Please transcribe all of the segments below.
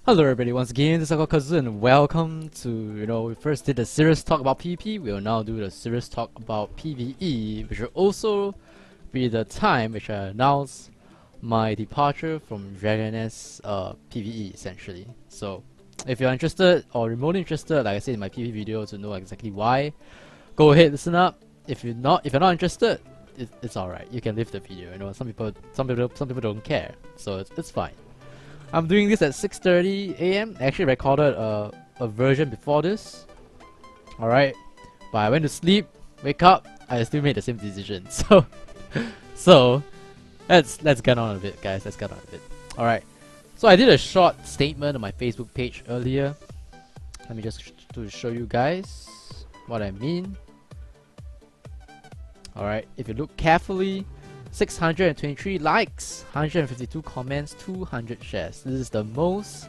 Hello everybody, once again, this is AikawaKazu and welcome to, we first did a serious talk about PvP, we will now do the serious talk about PvE, which will also be the time which I announce my departure from Dragoness PvE, essentially. So, if you're interested, or remotely interested, like I said in my PvE video, to know exactly why, go ahead, listen up. If you're not interested, it's alright, you can leave the video, some people don't care, so it's fine. I'm doing this at 6:30 AM. I actually recorded a version before this. Alright. But I went to sleep, wake up, I still made the same decision. So let's get on with it, guys. Let's get on with it. Alright. So I did a short statement on my Facebook page earlier. Let me just to show you guys what I mean. Alright, if you look carefully, 623 likes, 152 comments, 200 shares. This is the most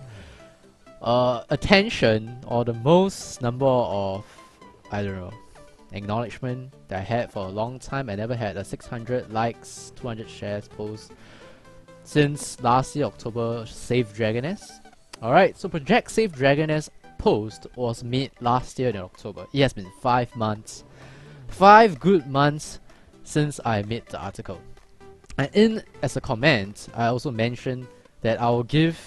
attention or the most number of, I don't know, acknowledgement that I had for a long time. I never had a 600 likes, 200 shares post since last year, October, Save Dragoness. Alright, so Project Save Dragoness post was made last year in October. It has been 5 months. 5 good months since I made the article. And as a comment, I also mentioned that I will give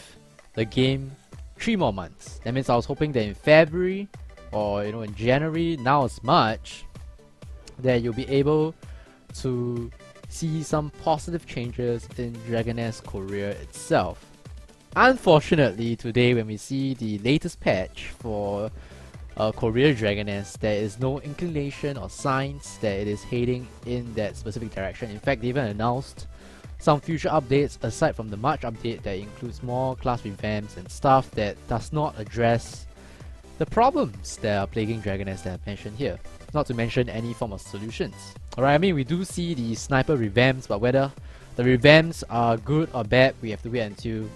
the game 3 more months. That means I was hoping that in February or in January, now it's March, that you'll be able to see some positive changes in Dragoness Korea itself. Unfortunately, today when we see the latest patch for Korea Dragoness, there is no inclination or signs that it is heading in that specific direction. In fact, they even announced some future updates aside from the March update that includes more class revamps and stuff that does not address the problems that are plaguing Dragoness that I've mentioned here. Not to mention any form of solutions. Alright, I mean, we do see the sniper revamps, but whether the revamps are good or bad, we have to wait until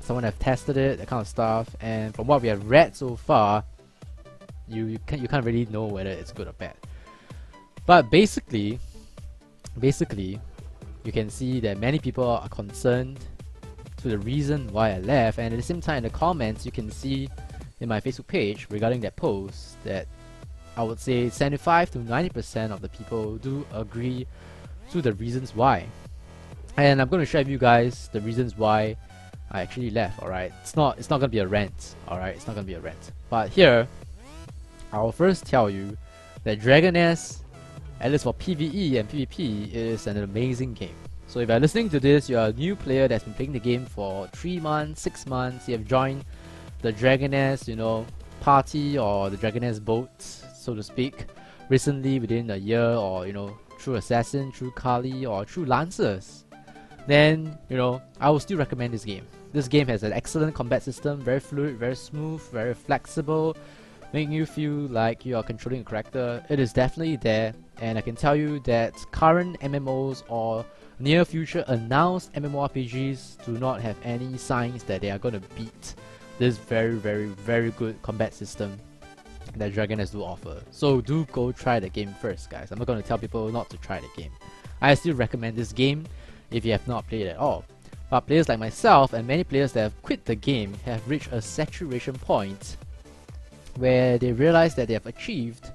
someone have tested it, that kind of stuff. And from what we have read so far, you can't really know whether it's good or bad. But basically you can see that many people are concerned to the reason why I left, and at the same time in the comments you can see in my Facebook page regarding that post that I would say 75 to 90% of the people do agree to the reasons why. And I'm going to share with you guys the reasons why I actually left. Alright, it's not gonna be a rant. Alright, it's not gonna be a rant. But here I will first tell you that Dragoness, at least for PvE and PvP, is an amazing game. So if you're listening to this, you're a new player that's been playing the game for 3 months, 6 months, you have joined the Dragoness, party or the Dragoness boat, so to speak, recently within a year, or through Assassin, through Kali, or through Lancers, then I will still recommend this game. This game has an excellent combat system, very fluid, very smooth, very flexible, making you feel like you are controlling a character. It is definitely there, and I can tell you that current MMOs or near future announced MMORPGs do not have any signs that they are going to beat this very good combat system that Dragoness do offer. So do go try the game first, guys. I'm not going to tell people not to try the game. I still recommend this game if you have not played it at all. But players like myself and many players that have quit the game have reached a saturation point where they realize that they have achieved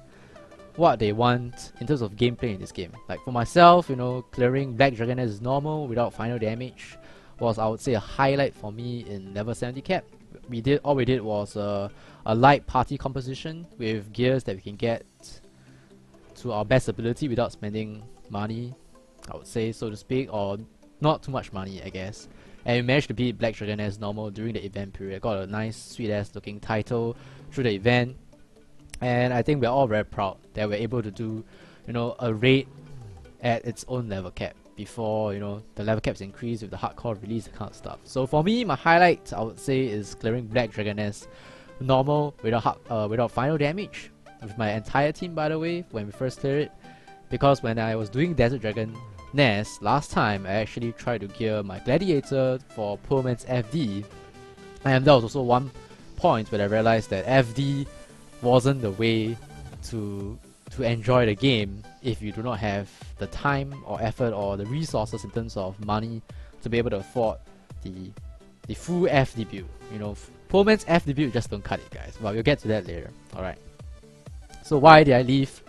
what they want in terms of gameplay in this game. Like for myself, clearing Black Dragoness is normal without final damage was, I would say, a highlight for me in level 70 cap. All we did was a light party composition with gears that we can get to our best ability without spending money, I would say, so to speak, or not too much money, I guess. And we managed to beat Black Dragoness normal during the event period. Got a nice sweet ass looking title through the event, and I think we're all very proud that we're able to do a raid at its own level cap before the level caps increase with the hardcore release, that kind of stuff. So for me, my highlight, I would say, is clearing Black Dragoness normal without final damage with my entire team, by the way, when we first cleared it. Because when I was doing Desert Dragon Nest last time, I actually tried to gear my Gladiator for poor man's FD, and that was also one point where I realized that FD wasn't the way to enjoy the game if you do not have the time or effort or the resources in terms of money to be able to afford the the full F debut. You know, poor man's F debut, just don't cut it, guys. Well, we'll get to that later. Alright. So why did I leave?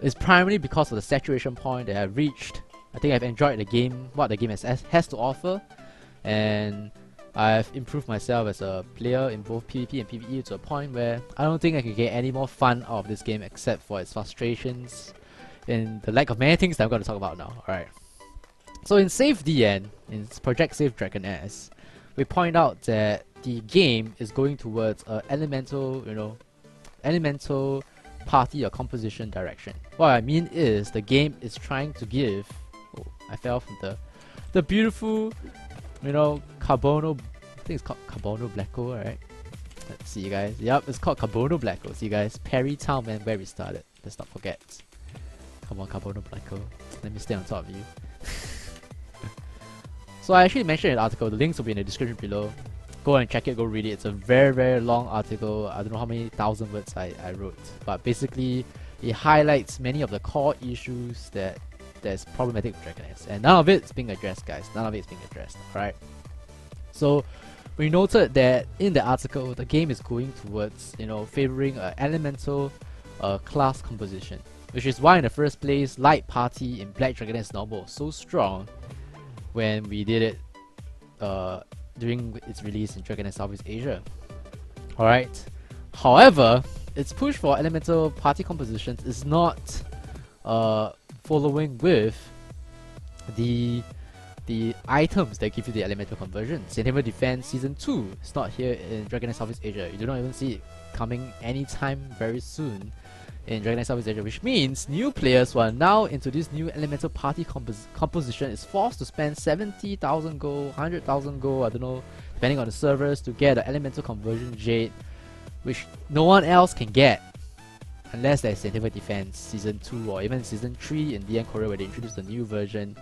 It's primarily because of the saturation point that I've reached. I think I've enjoyed the game, what the game has to offer, and I've improved myself as a player in both PvP and PvE to a point where I don't think I can get any more fun out of this game except for its frustrations and the lack of many things that I'm going to talk about now. Alright. So in SaveDN, in Project Save Dragon S, we point out that the game is going towards a elemental, elemental party or composition direction. What I mean is the game is trying to give. Oh, I fell from the beautiful, Carbono. I think it's called Carbono Blacko, right? Let's see, guys. Yep, it's called Carbono Blacko. See, guys, Perry Town, man, where we started. Let's not forget. Come on, Carbono Blacko. Let me stay on top of you. So I actually mentioned in the article. The links will be in the description below. Go and check it, go read it. It's a very, very long article. I don't know how many thousand words I wrote. But basically, it highlights many of the core issues that's problematic with Dragon S. And none of it's being addressed, guys. None of it's being addressed. Alright? So, we noted that in the article, the game is going towards, favoring an elemental class composition. Which is why in the first place, Light Party in Black Dragon S Normal was so strong when we did it during its release in Dragon S Southeast Asia. Alright. However, its push for elemental party compositions is not following with the items that give you the elemental conversion. Syndec Defense Season 2 is not here in Dragon S Southeast Asia. You do not even see it coming anytime very soon in Dragon S Southeast Asia, which means new players who are now into this new elemental party composition is forced to spend 70,000 gold, 100,000 gold, I don't know, depending on the servers, to get the elemental conversion jade, which no one else can get unless there's Syndec Defense Season 2 or even Season 3 in DN Korea where they introduced the new version.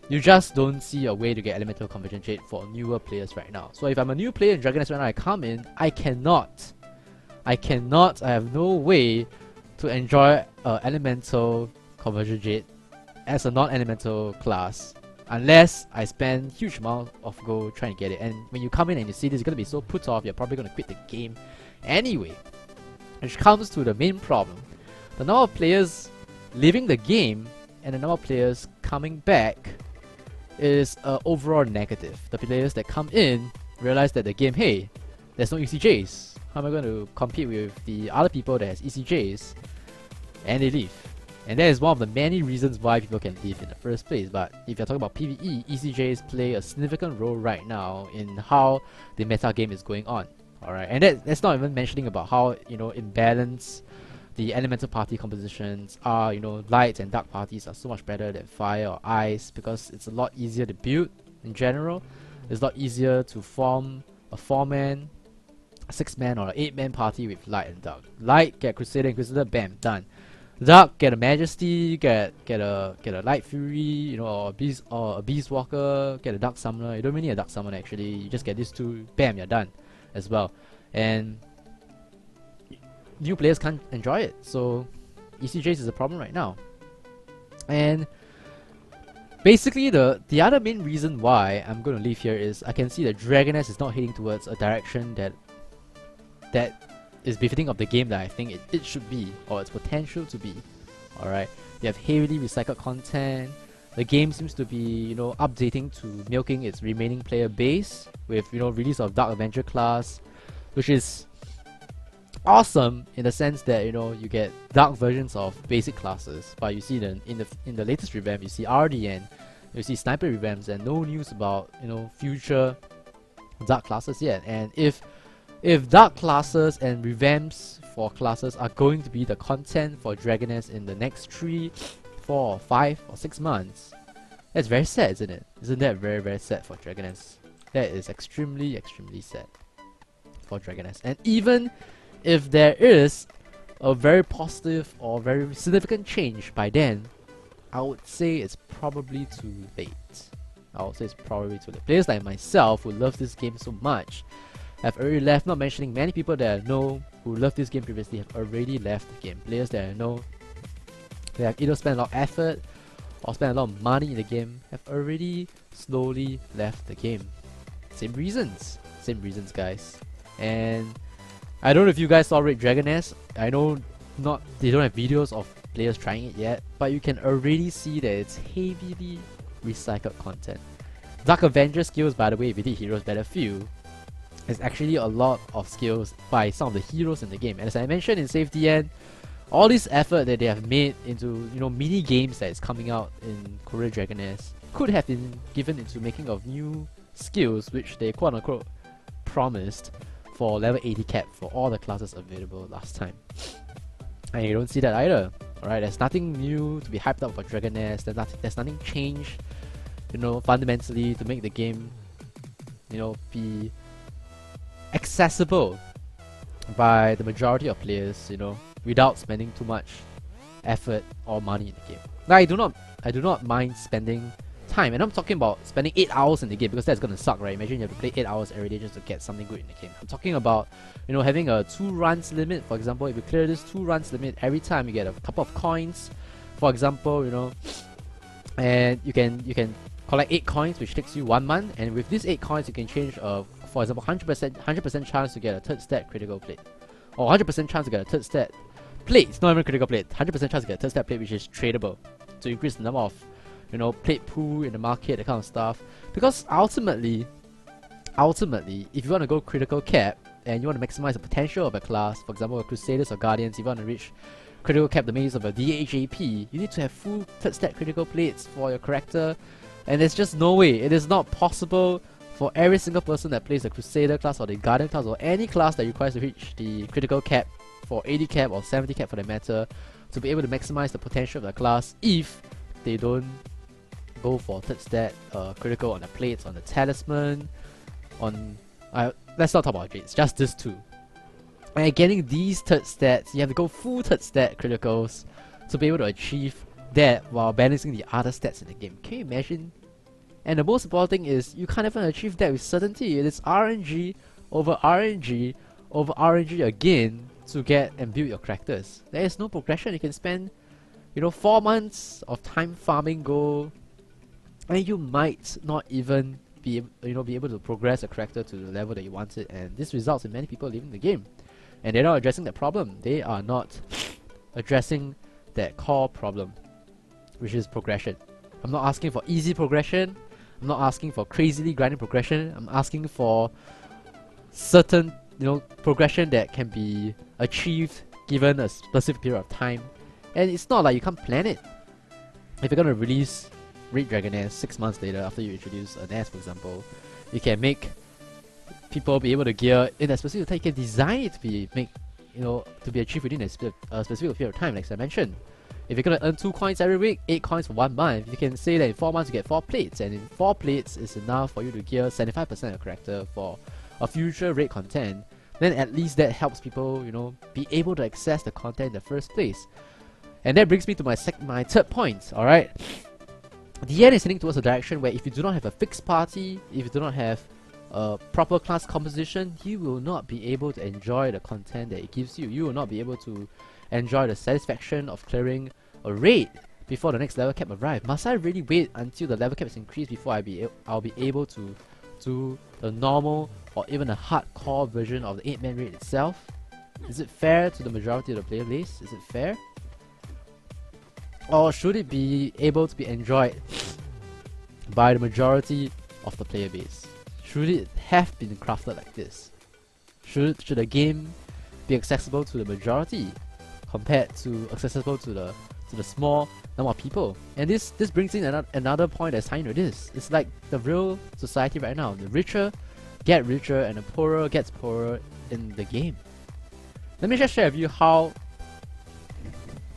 You just don't see a way to get elemental conversion jade for newer players right now. So if I'm a new player in Dragon S right now, I come in, I have no way to enjoy elemental conversion jade as a non-elemental class unless I spend huge amount of gold trying to get it. And when you come in and you see this, you're gonna be so put off, you're probably gonna quit the game anyway. Which comes to the main problem. The number of players leaving the game and the number of players coming back is overall negative. The players that come in realize that the game, hey, there's no ECJs. How am I going to compete with the other people that has ECJs? And they leave. And that is one of the many reasons why people can leave in the first place. But if you're talking about PvE, ECJs play a significant role right now in how the meta game is going on. Alright, and that's not even mentioning about how, imbalanced the elemental party compositions are. Light and dark parties are so much better than fire or ice because it's a lot easier to build in general. It's a lot easier to form a 4-man, 6-man or an 8-man party with light and dark. Light, get Crusader, Inquisitor, bam, done. Dark, get a Majesty, get a Light Fury, or a Beast Walker, get a Dark Summoner. You don't really need a Dark Summoner actually. You just get these two, bam, you're done as well. And new players can't enjoy it, so ECJs is a problem right now. And basically the other main reason why I'm going to leave here is I can see that Dragon S is not heading towards a direction that is befitting of the game that I think it should be, or its potential to be. Alright, you have heavily recycled content. The game seems to be, updating to milking its remaining player base with, release of Dark Avenger class, which is awesome in the sense that, you get dark versions of basic classes, but you see in the latest revamp, you see RDN, you see sniper revamps, and no news about, future dark classes yet. And if dark classes and revamps for classes are going to be the content for Dragon S in the next 3, 4, 5, or 6 months, that's very sad, isn't it? Isn't that very, very sad for Dragon S? That is extremely, extremely sad for Dragon S. And even if there is a very positive or very significant change by then, I would say it's probably too late. Players like myself who love this game so much have already left, not mentioning many people that I know who loved this game previously have already left the game. Players that I know that have either spent a lot of effort or spent a lot of money in the game have already slowly left the game. Same reasons, guys. And I don't know if you guys saw Red Dragoness. I know they don't have videos of players trying it yet, but you can already see that it's heavily recycled content. Dark Avenger skills, by the way, if you did Heroes Battlefield, there's actually a lot of skills by some of the heroes in the game. And as I mentioned in SaveDN, all this effort that they have made into mini games that is coming out in Korea Dragoness could have been given into making of new skills, which they quote unquote promised for level 80 cap for all the classes available last time. And you don't see that either. Alright, there's nothing new to be hyped up for Dragoness. There's nothing changed, fundamentally to make the game, be accessible by the majority of players, without spending too much effort or money in the game. Now, I do not mind spending time, and I'm talking about spending 8 hours in the game, because that's gonna suck, right? Imagine you have to play 8 hours every day just to get something good in the game. I'm talking about, having a 2 runs limit. For example, if you clear this 2 runs limit every time, you get a couple of coins, for example, and you can collect 8 coins, which takes you 1 month, and with these 8 coins, you can change for example, 100% chance to get a third stat critical plate, or 100% chance to get a third stat plate. It's not even critical plate. 100% chance to get a third stat plate, which is tradable, to increase the number of plate pool in the market, that kind of stuff. Because ultimately, if you want to go critical cap and you want to maximize the potential of a class, for example, Crusaders or Guardians, if you want to reach critical cap the maze of a DHAP, you need to have full third stat critical plates for your character, and there's just no way. It is not possible for every single person that plays the Crusader class or the Guardian class or any class that requires to reach the critical cap for 80 cap or 70 cap for that matter to be able to maximize the potential of the class if they don't go for third stat critical on the plates, on the talisman, on let's not talk about Jades, just this two. And getting these third stats, you have to go full third stat criticals to be able to achieve that while balancing the other stats in the game. Can you imagine? And the most important thing is, you can't even achieve that with certainty. It is RNG over RNG over RNG again to get and build your characters. There is no progression. You can spend, 4 months of time farming gold, and you might not even be able to progress a character to the level that you wanted, and this results in many people leaving the game. And they're not addressing that problem. They are not addressing that core problem, which is progression. I'm not asking for easy progression. I'm not asking for crazily grinding progression. I'm asking for certain, progression that can be achieved given a specific period of time. And it's not like you can't plan it. If you're gonna release Red Dragoness 6 months later after you introduce an S, for example, you can make people be able to gear in a specific time. You can design it to be to be achieved within a specific period of time, like I mentioned. If you're gonna earn 2 coins every week, 8 coins for 1 month, you can say that in 4 months you get 4 plates, and in 4 plates is enough for you to gear 75% of your character for a future raid content. Then at least that helps people, be able to access the content in the first place. And that brings me to my third point. Alright, DN is heading towards a direction where if you do not have a fixed party, if you do not have a proper class composition, you will not be able to enjoy the content that it gives you. You will not be able to enjoy the satisfaction of clearing a raid before the next level cap arrives. Must I really wait until the level cap is increased before I'll be able to do the normal or even a hardcore version of the 8-man raid itself? Is it fair to the majority of the player base? Is it fair? Or should it be able to be enjoyed by the majority of the player base? Should it have been crafted like this? Should the game be accessible to the majority compared to accessible to the small number of people? And this brings in another point that's tying to this. It's like the real society right now. The richer get richer and the poorer gets poorer in the game. Let me just share with you how,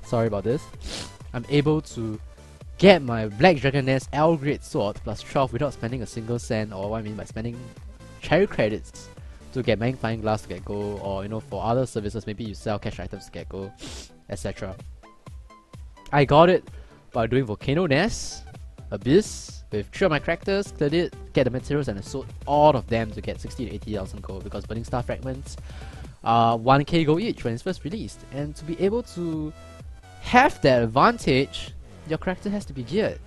sorry about this, I'm able to get my Black Dragoness L grade sword plus 12 without spending a single cent, or what I mean by spending cherry credits to get magnifying glass to get gold, or for other services, maybe you sell cash items to get gold, etc. I got it by doing Volcano Nest, Abyss, with 3 of my characters, cleared it, get the materials, and I sold all of them to get 60 to 80,000 gold, because Burning Star Fragments are 1k gold each when it's first released. And to be able to have that advantage, your character has to be geared.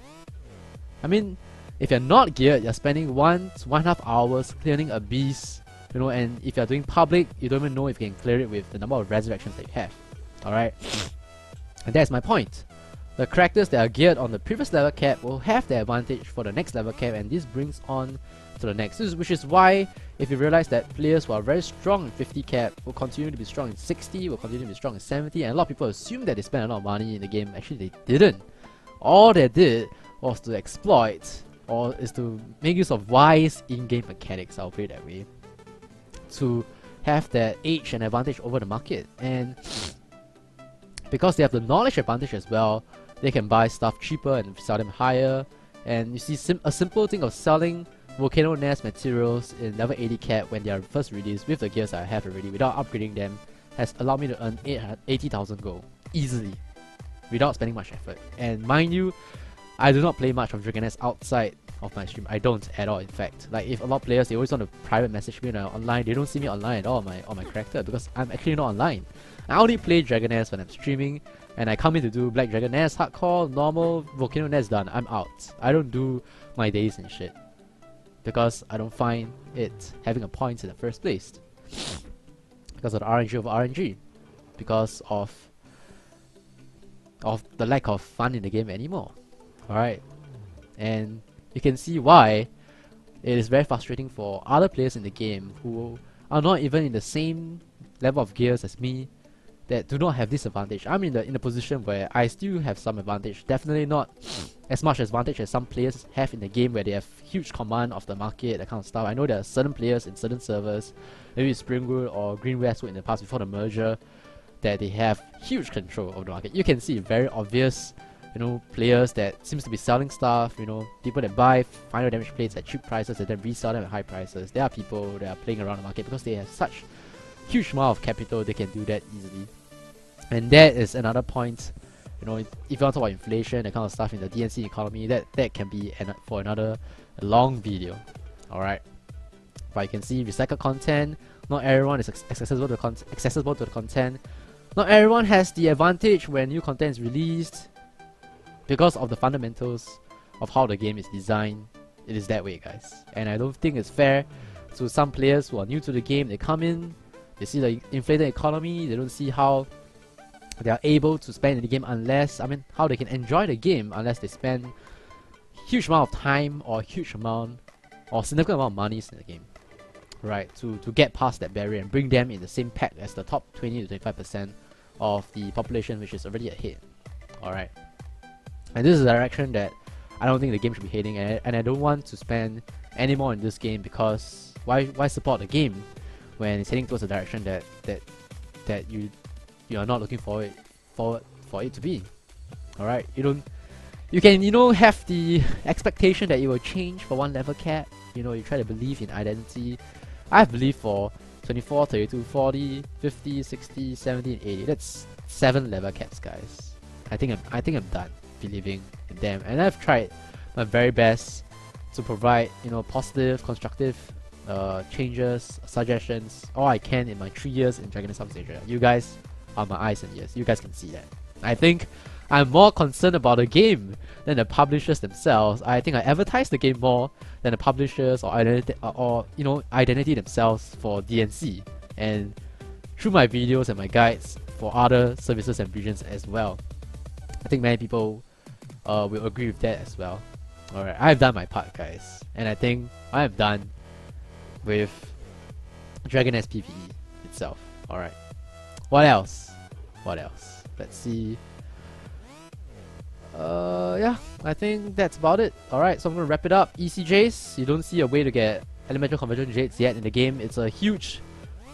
I mean, if you're not geared, you're spending 1 to 1.5 hours clearing a beast, you know, and if you're doing public, you don't even know if you can clear it with the number of resurrections that you have. Alright? And that's my point. The characters that are geared on the previous level cap will have the advantage for the next level cap, and this brings on to the next. Which is why, if you realize that players who are very strong in 50 cap will continue to be strong in 60, will continue to be strong in 70, and a lot of people assume that they spend a lot of money in the game. Actually, they didn't. All they did was to exploit, or is to make use of wise in-game mechanics, I'll put it that way, to have that edge and advantage over the market. And because they have the knowledge advantage as well, they can buy stuff cheaper and sell them higher. And you see, a simple thing of selling Volcano Nest materials in level 80 cap when they are first released with the gears I have already without upgrading them has allowed me to earn 80,000 gold easily without spending much effort. And mind you, I do not play much of Dragon Nest outside of my stream. I don't at all, in fact. Like, if a lot of players, they always want to private message me when I'm online, they don't see me online at all on my character because I'm actually not online. I only play Dragon Nest when I'm streaming, and I come in to do Black Dragon Nest, Hardcore, Normal, Volcano Nest, done. I'm out. I don't do my days and shit because I don't find it having a point in the first place. Because of the RNG over RNG. Because of the lack of fun in the game anymore. Alright. And you can see why it is very frustrating for other players in the game who are not even in the same level of gears as me, that do not have this advantage. I'm in the position where I still have some advantage. Definitely not as much advantage as some players have in the game where they have huge command of the market, that kind of stuff. I know there are certain players in certain servers, maybe Springwood or Green Westwood in the past before the merger, that they have huge control over the market. You can see very obvious, you know, players that seems to be selling stuff, you know, people that buy final damage plates at cheap prices and then resell them at high prices. There are people that are playing around the market because they have such huge amount of capital, they can do that easily. And that is another point, you know, if you want to talk about inflation, that kind of stuff in the DNC economy, that can be for another long video. Alright. But you can see recycled content, not everyone is accessible to the content. Not everyone has the advantage when new content is released. Because of the fundamentals of how the game is designed, it is that way, guys. And I don't think it's fair to some players who are new to the game. They come in, they see the inflated economy, they don't see how they are able to spend in the game unless, how they can enjoy the game unless they spend huge amount of time or huge amount or significant amount of money in the game, right? To get past that barrier and bring them in the same pack as the top 20 to 25% of the population, which is already ahead. Alright. And this is a direction that I don't think the game should be heading, and I don't want to spend any more in this game because why support the game when it's heading towards a direction that you are not looking forward for it to be. Alright, you can, you know, have the expectation that it will change for one level cap. You know, you try to believe in identity. I've believed for 24, 32, 40, 50, 60, 70, and 80. That's 7 level caps, guys. I think I'm done believing in them, and I've tried my very best to provide, you know, positive, constructive changes, suggestions, all I can in my 3 years in Dragon Nest Southeast Asia. You guys are my eyes and ears. You guys can see that. I think I'm more concerned about the game than the publishers themselves. I think I advertise the game more than the publishers or identity themselves for DNC, and through my videos and my guides for other services and regions as well. I think many people will agree with that as well. Alright, I've done my part, guys, and I think I am done with Dragon Nest PVE itself. Alright, what else? Let's see. Yeah, I think that's about it. Alright, so I'm gonna wrap it up. ECJs, you don't see a way to get elemental conversion jades yet in the game. It's a huge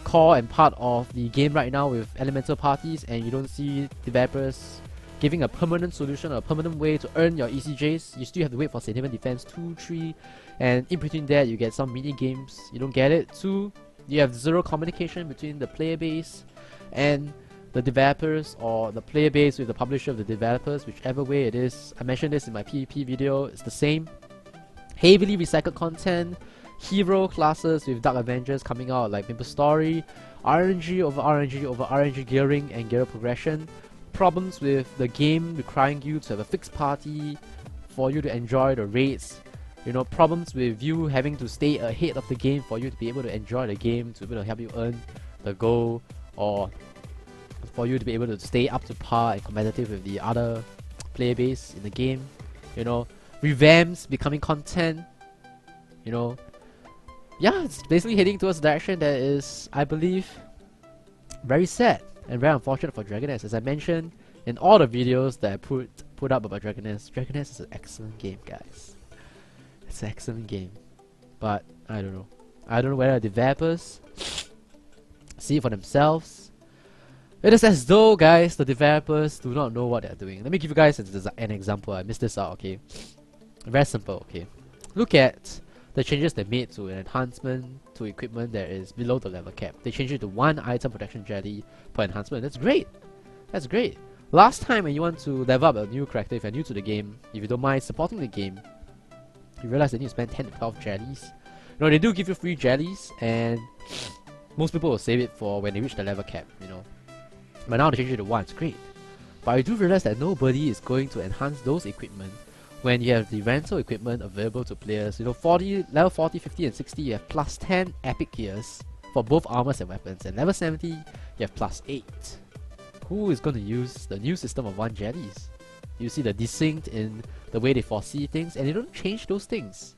core and part of the game right now with elemental parties, and you don't see developers giving a permanent solution or a permanent way to earn your ECJs. You still have to wait for SaveDN Defense 2, 3, and in between that you get some mini games. You don't get it. 2, you have zero communication between the player base and the developers, or the player base with the publisher of the developers, whichever way it is. I mentioned this in my PvP video, it's the same. Heavily recycled content, hero classes with Dark Avengers coming out like Maple Story, RNG over RNG over RNG gearing and gear progression, problems with the game requiring you to have a fixed party for you to enjoy the raids, you know, problems with you having to stay ahead of the game for you to be able to enjoy the game, to be able to help you earn the goal, or for you to be able to stay up to par and competitive with the other player base in the game. You know, revamps, becoming content, you know. Yeah, it's basically heading towards a direction that is, I believe, very sad and very unfortunate for Dragon Nest. As I mentioned in all the videos that I put up about Dragon Nest is an excellent game, guys. It's an excellent game. But, I don't know. I don't know whether the developers see it for themselves. It is as though, guys, the developers do not know what they're doing. Let me give you guys an example. I missed this out, okay? Very simple, okay? Look at the changes they made to an enhancement to equipment that is below the level cap. They changed it to 1 item protection jelly per enhancement. That's great! That's great! Last time when you want to level up a new character, if you're new to the game, if you don't mind supporting the game, you realize that you need to spend 10 to 12 jellies. You know, they do give you free jellies, and most people will save it for when they reach the level cap, you know. But now they change it to 1, it's great. But I do realize that nobody is going to enhance those equipment when you have the rental equipment available to players. You know, level 40, 50 and 60 you have plus 10 epic gears for both armors and weapons, and level 70 you have plus 8. Who is going to use the new system of 1 jellies? You see the distinct in the way they foresee things, and they don't change those things.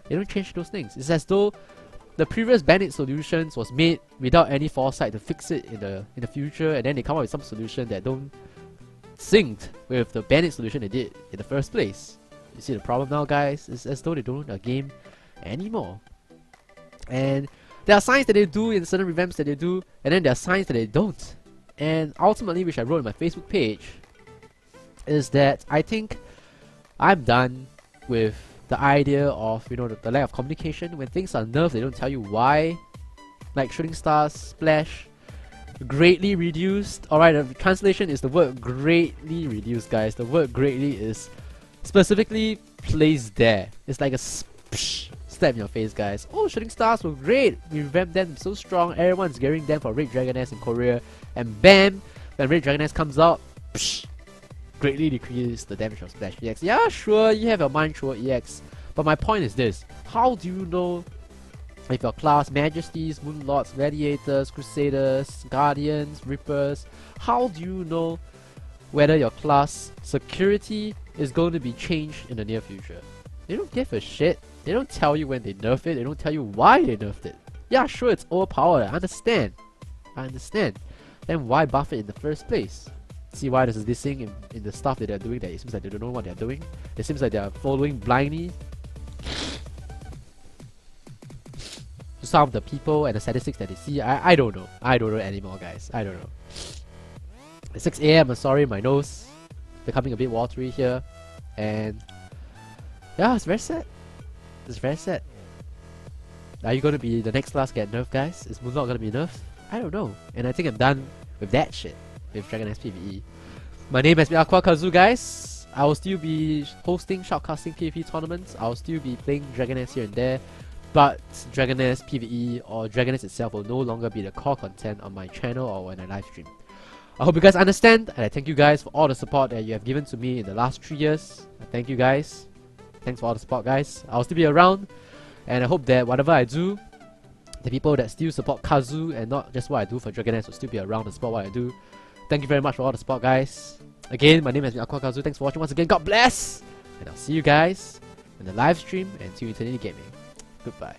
They don't change those things. It's as though the previous bandit solutions was made without any foresight to fix it in the future, and then they come up with some solution that don't sync with the bandit solution they did in the first place. You see the problem now, guys? It's as though they don't know the game anymore. And there are signs that they do in certain revamps that they do, and then there are signs that they don't. And ultimately, which I wrote on my Facebook page, is that I think I'm done with the idea of, you know, the lack of communication. When things are nerfed, they don't tell you why. Like shooting stars, splash, greatly reduced. Alright, the translation is the word greatly reduced, guys. The word greatly is specifically placed there. It's like a slap in your face, guys. Oh, shooting stars were great. We revamped them so strong. Everyone's gearing them for Red Dragon Nest in Korea. And bam, when Red Dragon Nest comes out, greatly decrease the damage of Splash EX. Yeah, sure, you have your mind through EX. But my point is this. How do you know if your class, Majesties, Moonlords, Gladiators, Crusaders, Guardians, Rippers, how do you know whether your class security is going to be changed in the near future? They don't give a shit. They don't tell you when they nerf it. They don't tell you why they nerfed it. Yeah, sure, it's overpowered. I understand. Then why buff it in the first place? See why there's this thing in the stuff that they're doing that it seems like they don't know what they're doing. It seems like they're following blindly to some of the people and the statistics that they see. I don't know. I don't know anymore, guys. I don't know. It's 6 AM, I'm sorry, my nose becoming a bit watery here. And yeah, it's very sad. It's very sad. Are you gonna be the next class get nerfed, guys? Is Moonlord gonna be nerfed? I don't know. And I think I'm done with that shit with Dragon Nest PVE. My name has been AikawaKazu, guys. I will still be hosting shoutcasting PvP tournaments. I will still be playing Dragon Nest here and there. But Dragon Nest PVE or Dragon Nest itself will no longer be the core content on my channel or when I live stream. I hope you guys understand, and I thank you guys for all the support that you have given to me in the last 3 years. I thank you guys. Thanks for all the support, guys. I'll still be around, and I hope that whatever I do, the people that still support Kazu and not just what I do for Dragon Nest will still be around to support what I do. Thank you very much for all the support, guys. Again, my name has been AikawaKazu. Thanks for watching once again. God bless! And I'll see you guys in the live stream and to Eternity Gaming. Goodbye.